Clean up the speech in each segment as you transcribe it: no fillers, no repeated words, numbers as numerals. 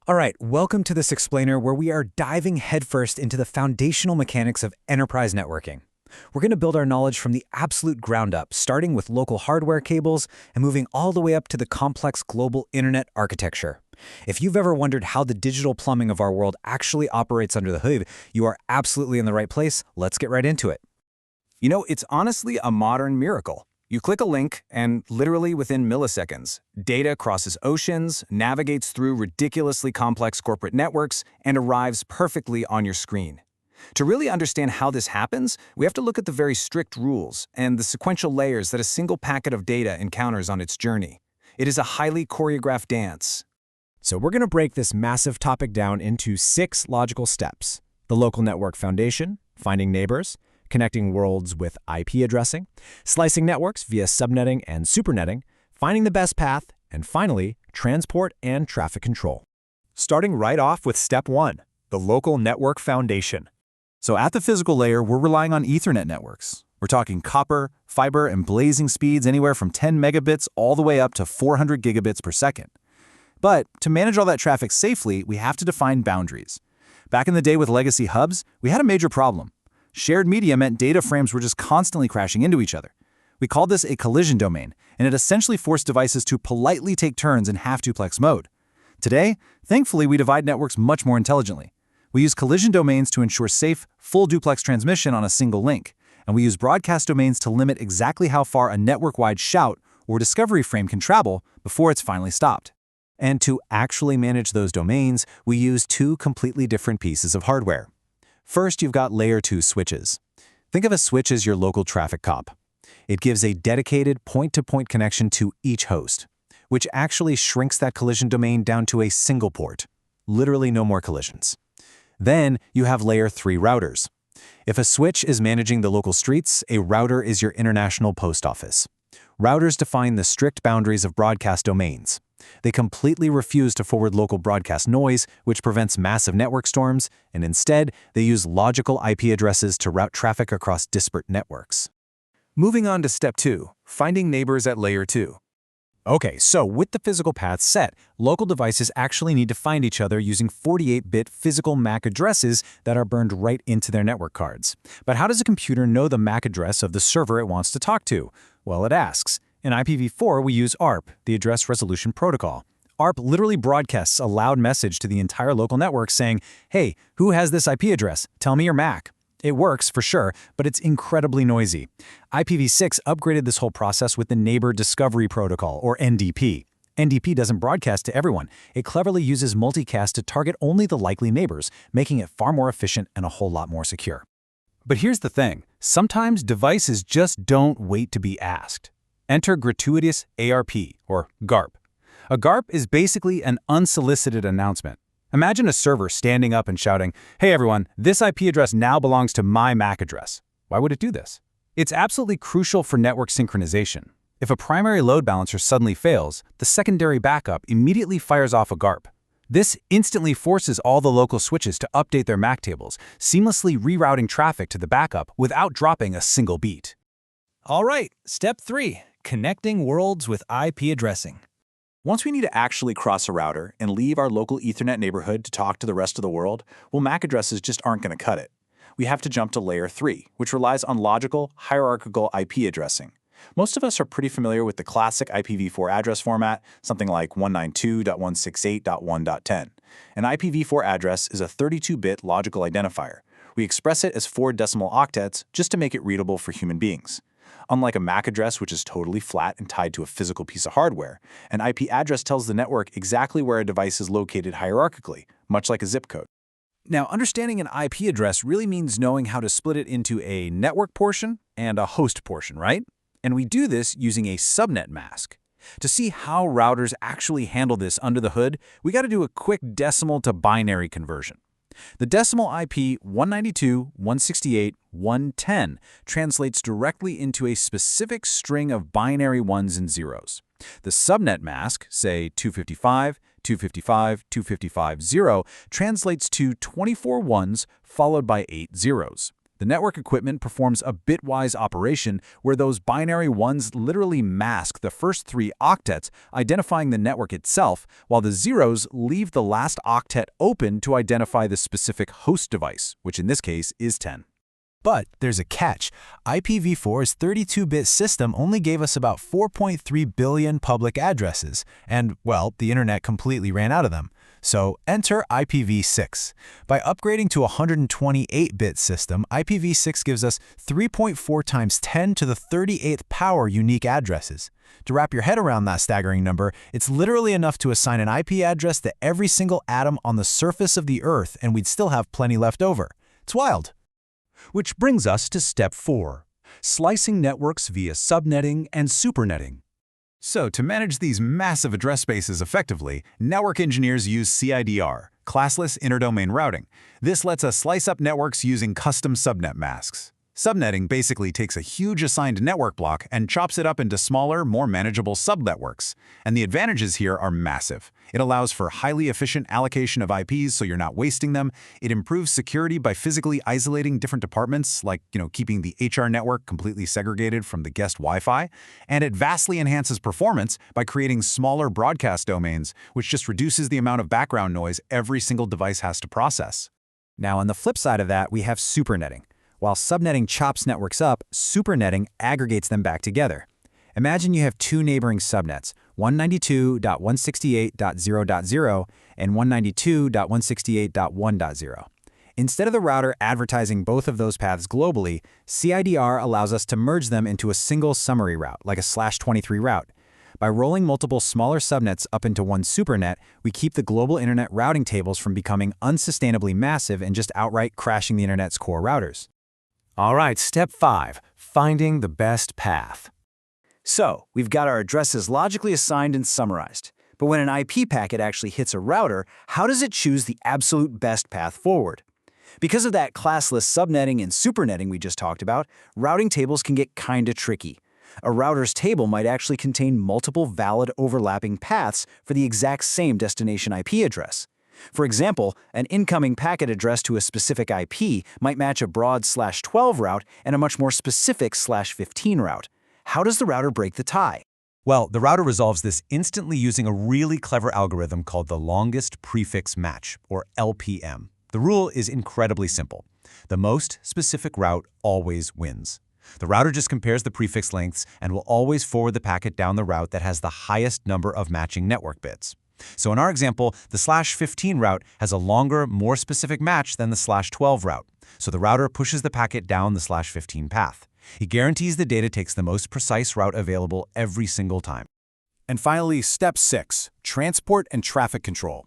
All right, welcome to this explainer where we are diving headfirst into the foundational mechanics of enterprise networking. We're going to build our knowledge from the absolute ground up, starting with local hardware cables and moving all the way up to the complex global internet architecture. If you've ever wondered how the digital plumbing of our world actually operates under the hood, you are absolutely in the right place. Let's get right into it. You know, it's honestly a modern miracle. You click a link, and literally within milliseconds, data crosses oceans, navigates through ridiculously complex corporate networks, and arrives perfectly on your screen. To really understand how this happens, we have to look at the very strict rules and the sequential layers that a single packet of data encounters on its journey. It is a highly choreographed dance. So we're going to break this massive topic down into 6 logical steps: the local network foundation, finding neighbors, connecting worlds with IP addressing, slicing networks via subnetting and supernetting, finding the best path, and finally, transport and traffic control. Starting right off with step 1, the local network foundation. So at the physical layer, we're relying on Ethernet networks. We're talking copper, fiber, and blazing speeds anywhere from 10 megabits all the way up to 400 gigabits per second. But to manage all that traffic safely, we have to define boundaries. Back in the day with legacy hubs, we had a major problem. Shared media meant data frames were just constantly crashing into each other. We called this a collision domain, and it essentially forced devices to politely take turns in half-duplex mode. Today, thankfully, we divide networks much more intelligently. We use collision domains to ensure safe, full-duplex transmission on a single link, and we use broadcast domains to limit exactly how far a network-wide shout or discovery frame can travel before it's finally stopped. And to actually manage those domains, we use 2 completely different pieces of hardware. First, you've got layer 2 switches. Think of a switch as your local traffic cop. It gives a dedicated point-to-point connection to each host, which actually shrinks that collision domain down to a single port. Literally no more collisions. Then you have layer 3 routers. If a switch is managing the local streets, a router is your international post office. Routers define the strict boundaries of broadcast domains. They completely refuse to forward local broadcast noise, which prevents massive network storms, and instead, they use logical IP addresses to route traffic across disparate networks. Moving on to step 2, finding neighbors at layer 2. Okay, so with the physical path set, local devices actually need to find each other using 48-bit physical MAC addresses that are burned right into their network cards. But how does a computer know the MAC address of the server it wants to talk to? Well, it asks. In IPv4, we use ARP, the Address Resolution Protocol. ARP literally broadcasts a loud message to the entire local network saying, "Hey, who has this IP address? Tell me your MAC." It works, for sure, but it's incredibly noisy. IPv6 upgraded this whole process with the Neighbour Discovery Protocol, or NDP. NDP doesn't broadcast to everyone. It cleverly uses multicast to target only the likely neighbors, making it far more efficient and a whole lot more secure. But here's the thing. Sometimes devices just don't wait to be asked. Enter Gratuitous ARP, or GARP. A GARP is basically an unsolicited announcement. Imagine a server standing up and shouting, "Hey everyone, this IP address now belongs to my MAC address." Why would it do this? It's absolutely crucial for network synchronization. If a primary load balancer suddenly fails, the secondary backup immediately fires off a GARP. This instantly forces all the local switches to update their MAC tables, seamlessly rerouting traffic to the backup without dropping a single beat. All right, step 3, connecting worlds with IP addressing. Once we need to actually cross a router and leave our local Ethernet neighborhood to talk to the rest of the world, well, MAC addresses just aren't going to cut it. We have to jump to layer 3, which relies on logical, hierarchical IP addressing. Most of us are pretty familiar with the classic IPv4 address format, something like 192.168.1.10. An IPv4 address is a 32-bit logical identifier. We express it as 4 decimal octets just to make it readable for human beings. Unlike a MAC address, which is totally flat and tied to a physical piece of hardware, an IP address tells the network exactly where a device is located hierarchically, much like a zip code. Now, understanding an IP address really means knowing how to split it into a network portion and a host portion, right? And we do this using a subnet mask. To see how routers actually handle this under the hood, we got to do a quick decimal to binary conversion. The decimal IP 192.168.110 translates directly into a specific string of binary ones and zeros. The subnet mask, say 255.255.255.0, translates to 24 ones followed by 8 zeros. The network equipment performs a bitwise operation where those binary ones literally mask the first 3 octets, identifying the network itself, while the zeros leave the last octet open to identify the specific host device, which in this case is 10. But there's a catch. IPv4's 32-bit system only gave us about 4.3 billion public addresses, and, well, the internet completely ran out of them. So enter IPv6. By upgrading to a 128-bit system, IPv6 gives us 3.4 times 10 to the 38th power unique addresses. To wrap your head around that staggering number, it's literally enough to assign an IP address to every single atom on the surface of the Earth, and we'd still have plenty left over. It's wild. Which brings us to step 4, slicing networks via subnetting and supernetting. So to manage these massive address spaces effectively, network engineers use CIDR, Classless Inter-Domain Routing. This lets us slice up networks using custom subnet masks. Subnetting basically takes a huge assigned network block and chops it up into smaller, more manageable subnetworks. And the advantages here are massive. It allows for highly efficient allocation of IPs so you're not wasting them. It improves security by physically isolating different departments, like, keeping the HR network completely segregated from the guest Wi-Fi. And it vastly enhances performance by creating smaller broadcast domains, which just reduces the amount of background noise every single device has to process. Now, on the flip side of that, we have supernetting. While subnetting chops networks up, supernetting aggregates them back together. Imagine you have 2 neighboring subnets, 192.168.0.0 and 192.168.1.0. Instead of the router advertising both of those paths globally, CIDR allows us to merge them into a single summary route, like a /23 route. By rolling multiple smaller subnets up into one supernet, we keep the global internet routing tables from becoming unsustainably massive and just outright crashing the internet's core routers. All right, step 5, finding the best path. So, we've got our addresses logically assigned and summarized. But when an IP packet actually hits a router, how does it choose the absolute best path forward? Because of that classless subnetting and supernetting we just talked about, routing tables can get kinda tricky. A router's table might actually contain multiple valid overlapping paths for the exact same destination IP address. For example, an incoming packet address to a specific IP might match a broad /12 route and a much more specific /15 route. How does the router break the tie? Well, the router resolves this instantly using a really clever algorithm called the longest prefix match, or LPM. The rule is incredibly simple. The most specific route always wins. The router just compares the prefix lengths and will always forward the packet down the route that has the highest number of matching network bits. So in our example, the /15 route has a longer, more specific match than the /12 route. So the router pushes the packet down the /15 path. It guarantees the data takes the most precise route available every single time. And finally, step 6, transport and traffic control.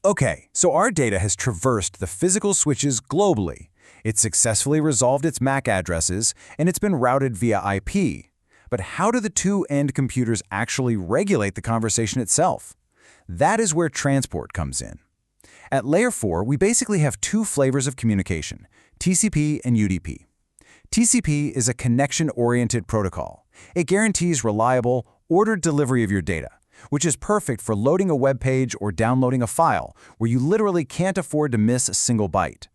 Okay, so our data has traversed the physical switches globally. It's successfully resolved its MAC addresses, and it's been routed via IP. But how do the 2 end computers actually regulate the conversation itself? That is where transport comes in. At Layer 4, we basically have 2 flavors of communication, TCP and UDP. TCP is a connection-oriented protocol. It guarantees reliable, ordered delivery of your data, which is perfect for loading a web page or downloading a file where you literally can't afford to miss a single byte.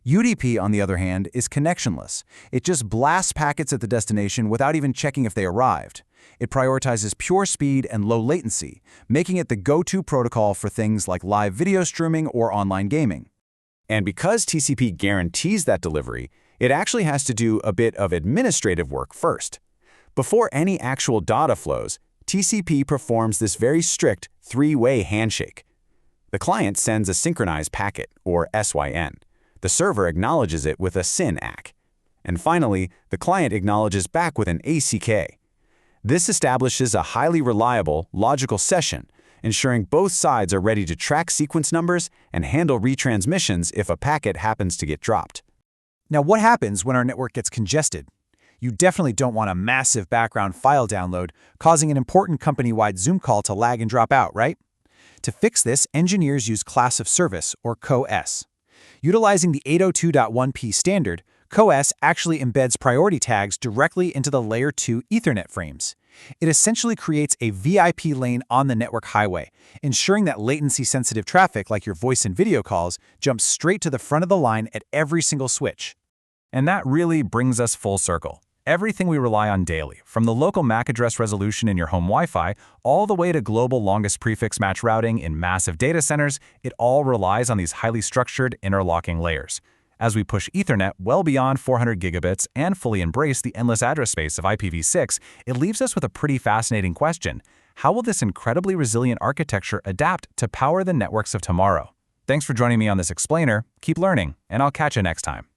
UDP, on the other hand, is connectionless. It just blasts packets at the destination without even checking if they arrived. It prioritizes pure speed and low latency, making it the go-to protocol for things like live video streaming or online gaming. And because TCP guarantees that delivery, it actually has to do a bit of administrative work first. Before any actual data flows, TCP performs this very strict 3-way handshake. The client sends a synchronized packet, or SYN. The server acknowledges it with a SYN-ACK. And finally, the client acknowledges back with an ACK. This establishes a highly reliable, logical session, ensuring both sides are ready to track sequence numbers and handle retransmissions if a packet happens to get dropped. Now, what happens when our network gets congested? You definitely don't want a massive background file download causing an important company-wide Zoom call to lag and drop out, right? To fix this, engineers use Class of Service, or CoS. Utilizing the 802.1p standard, CoS actually embeds priority tags directly into the Layer 2 Ethernet frames. It essentially creates a VIP lane on the network highway, ensuring that latency-sensitive traffic like your voice and video calls jumps straight to the front of the line at every single switch. And that really brings us full circle. Everything we rely on daily, from the local MAC address resolution in your home Wi-Fi all the way to global longest prefix match routing in massive data centers, it all relies on these highly structured interlocking layers. As we push Ethernet well beyond 400 gigabits and fully embrace the endless address space of IPv6, it leaves us with a pretty fascinating question. How will this incredibly resilient architecture adapt to power the networks of tomorrow? Thanks for joining me on this explainer. Keep learning, and I'll catch you next time.